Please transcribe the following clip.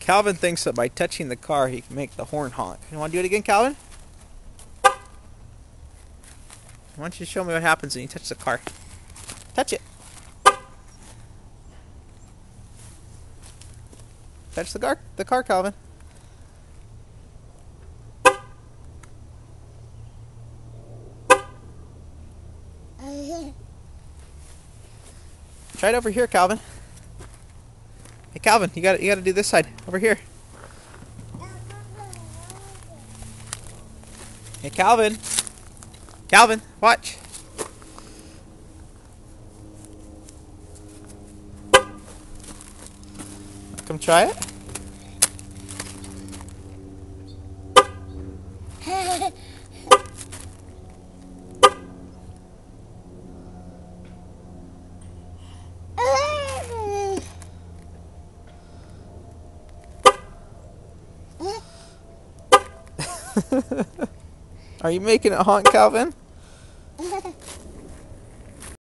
Calvin thinks that by touching the car he can make the horn honk. You want to do it again, Calvin? Why don't you show me what happens when you touch the car? Touch it. Touch the car, Calvin. Try it over here, Calvin. Hey, Calvin, you got to do this side over here. Hey, Calvin. Calvin, watch. Come try it. Are you making it honk, Calvin?